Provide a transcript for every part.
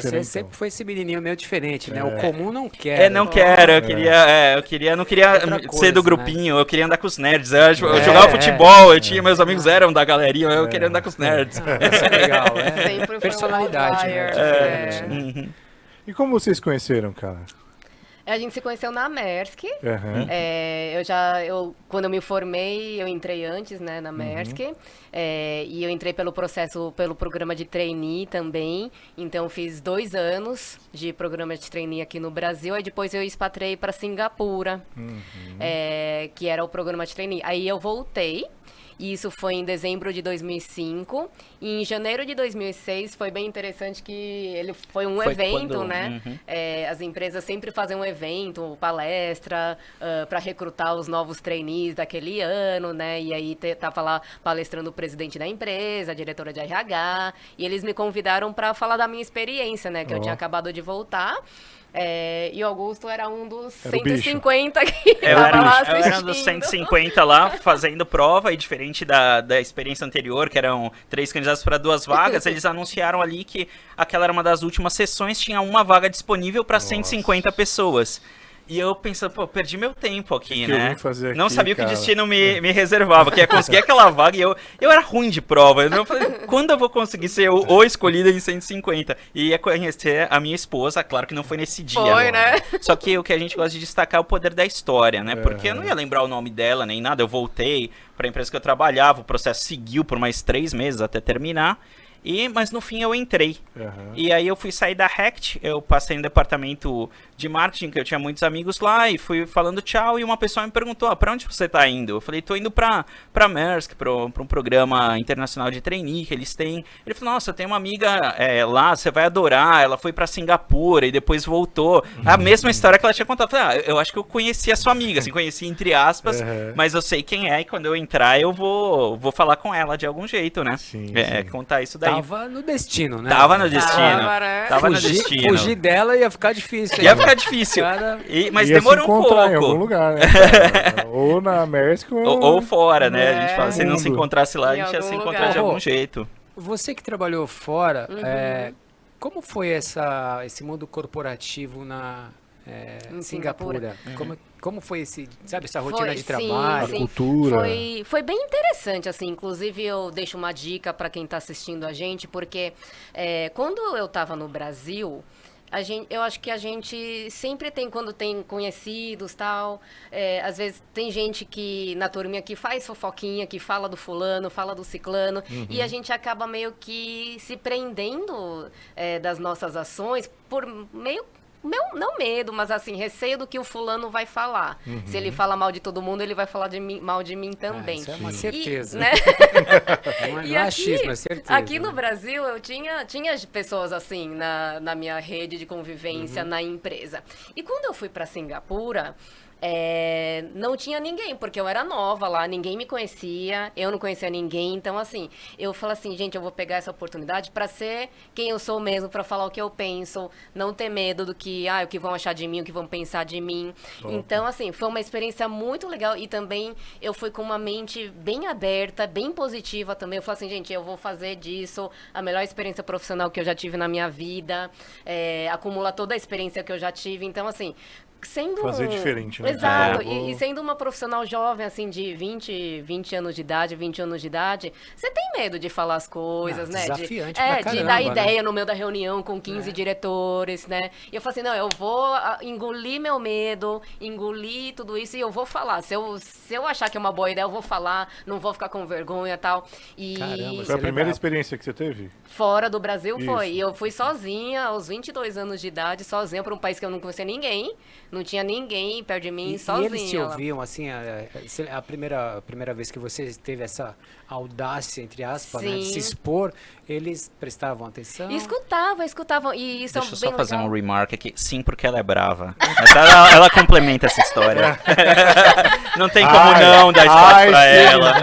você sempre foi esse menininho meio diferente, né? O comum não quer. Não quero, eu não queria ser do grupinho, eu queria andar com os nerds. Eu jogava futebol, meus amigos eram da galerinha, eu queria andar com os nerds. Isso é legal, Sempre personalidade, né? Diferente. E como vocês conheceram, cara? A gente se conheceu na Maersk. Uhum. Quando eu me formei, eu entrei antes, né, na Maersk. E eu entrei pelo programa de trainee também. Então, fiz 2 anos de programa de trainee aqui no Brasil. Aí depois eu expatriei para Singapura, que era o programa de trainee. Aí eu voltei. Isso foi em dezembro de 2005. E em janeiro de 2006 foi bem interessante que ele foi um evento, né? As empresas sempre fazem um evento, palestra, para recrutar os novos trainees daquele ano, né? E aí tava lá palestrando o presidente da empresa, a diretora de RH. E eles me convidaram para falar da minha experiência, né? Que eu tinha acabado de voltar. E o Augusto era um dos 150 que estava lá assistindo. Eu era um dos 150 lá, fazendo prova, e diferente da experiência anterior, que eram 3 candidatos para 2 vagas, eles anunciaram ali que aquela era uma das últimas sessões, tinha uma vaga disponível para 150 pessoas. E eu pensando, perdi meu tempo aqui, né? Não sabia o que o destino me reservava, que ia conseguir aquela vaga, e eu era ruim de prova. Eu falei, quando eu vou conseguir ser o escolhido em 150? E ia conhecer a minha esposa, claro que não foi nesse dia. Foi, né? Só que o que a gente gosta de destacar é o poder da história, né? Porque eu não ia lembrar o nome dela nem nada, eu voltei para a empresa que eu trabalhava, o processo seguiu por mais 3 meses até terminar. Mas no fim eu entrei. E aí eu fui sair da Rect, eu passei no departamento de marketing, que eu tinha muitos amigos lá, e fui falando tchau, e uma pessoa me perguntou, pra onde você tá indo? Eu falei, tô indo pra Maersk, pra um programa internacional de trainee que eles têm. Ele falou, nossa, eu tenho uma amiga lá, você vai adorar, ela foi pra Singapura e depois voltou. A mesma história que ela tinha contado. Eu falei, eu acho que eu conheci a sua amiga, assim, conheci entre aspas, mas eu sei quem é, e quando eu entrar eu vou falar com ela de algum jeito, né? Sim. Contar isso daí. Tava no destino, né? Tava no destino. Tava no Fugir, destino. fugir dela ia ficar difícil. Ia ficar difícil. Mas ia demorou se um pouco. em algum lugar, né, cara? Ou na Maersk ou fora, né? A gente fala, se não se encontrasse lá, a gente ia se encontrar de algum jeito. Você que trabalhou fora, como foi esse mundo corporativo em Singapura? Como foi essa rotina de trabalho? Sim. A cultura? Foi bem interessante, assim. Inclusive, eu deixo uma dica para quem está assistindo a gente, porque quando eu estava no Brasil, eu acho que a gente sempre tem, quando tem conhecidos, tal, às vezes tem gente que na turminha que faz fofoquinha, que fala do fulano, fala do ciclano, e a gente acaba meio que se prendendo das nossas ações por não medo, mas assim, receio do que o fulano vai falar. Se ele fala mal de todo mundo, ele vai falar mal de mim também. Isso é uma certeza. Né? Não é achismo, é certeza. Aqui no Brasil, eu tinha pessoas assim na minha rede de convivência, na empresa. E quando eu fui para Singapura, não tinha ninguém, porque eu era nova lá, ninguém me conhecia, eu não conhecia ninguém, então assim, eu falo assim, gente, eu vou pegar essa oportunidade para ser quem eu sou mesmo, para falar o que eu penso, não ter medo do que, o que vão achar de mim, o que vão pensar de mim. Então, assim, foi uma experiência muito legal, e também eu fui com uma mente bem aberta, bem positiva também. Eu falo assim, gente, eu vou fazer disso a melhor experiência profissional que eu já tive na minha vida, acumular toda a experiência que eu já tive, então assim, fazer diferente, né? Exato, e sendo uma profissional jovem, assim, de 20 anos de idade, 20 anos de idade, você tem medo de falar as coisas, né? Desafiante pra caramba, de dar ideia, né? no meio da reunião com 15 diretores, né? E eu falo assim, não, eu vou engolir meu medo, engolir tudo isso e eu vou falar. Se eu achar que é uma boa ideia, eu vou falar, não vou ficar com vergonha e tal. Caramba, foi a primeira experiência que você teve? Fora do Brasil Isso. foi. E eu fui sozinha, aos 22 anos de idade, sozinha, para um país que eu não conhecia ninguém. Não tinha ninguém perto de mim, sozinha. E eles te ouviam, assim, a primeira vez que você teve essa audácia, entre aspas, né, de se expor, eles prestavam atenção? Escutavam. E isso Deixa eu é bem só fazer legal. um remark aqui. Sim, porque ela é brava. Mas ela complementa essa história. Não tem como não dar espaço pra ela.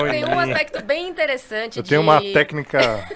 Tem um aspecto bem interessante Eu tenho uma técnica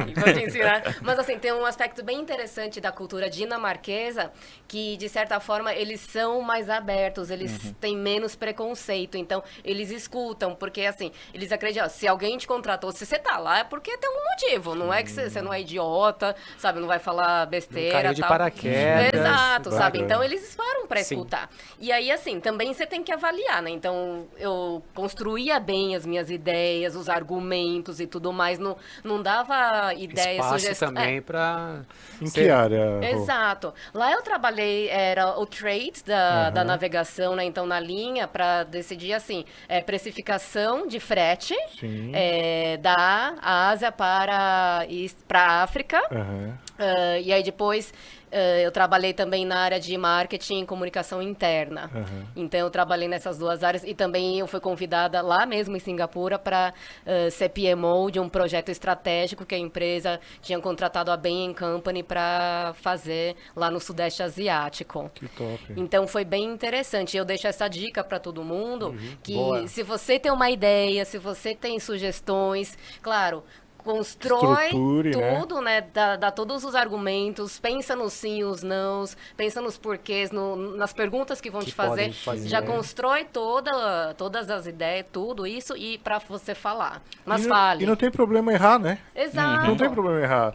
E vou te ensinar. Mas assim, tem um aspecto bem interessante da cultura dinamarquesa, que de certa forma eles são mais abertos, eles têm menos preconceito, então eles escutam, porque assim, eles acreditam, se alguém te contratou, se você tá lá é porque tem um motivo, não é que você não é idiota, sabe, não vai falar besteira, caiu de tal. paraquedas. Exato, sabe, Bacana. então eles param pra Sim. escutar. E aí assim, também você tem que avaliar, né, então eu construía bem as minhas ideias, os argumentos e tudo mais, não dava ideias, Espaço sugestões. também para... Em que área? Rô? Exato. Lá eu trabalhei, era o trade da navegação, né? Então, na linha, para decidir, assim, precificação de frete Sim. da Ásia para a África. Aham. E aí, depois, eu trabalhei também na área de marketing e comunicação interna. Então, eu trabalhei nessas duas áreas e também eu fui convidada lá mesmo em Singapura para ser PMO de um projeto estratégico que a empresa tinha contratado a Bain & Company para fazer lá no Sudeste Asiático. Que top. Então, foi bem interessante. Eu deixo essa dica para todo mundo, que Boa. se você tem uma ideia, se você tem sugestões, claro... Constrói Estruture, tudo, né? Dá todos os argumentos, pensa nos sim, os nãos, pensa nos porquês, nas perguntas que vão te podem fazer. fazer. Já constrói todas as ideias, tudo isso, e para você falar. Mas E fale. não tem problema errar, né? Exato. Não tem problema errar.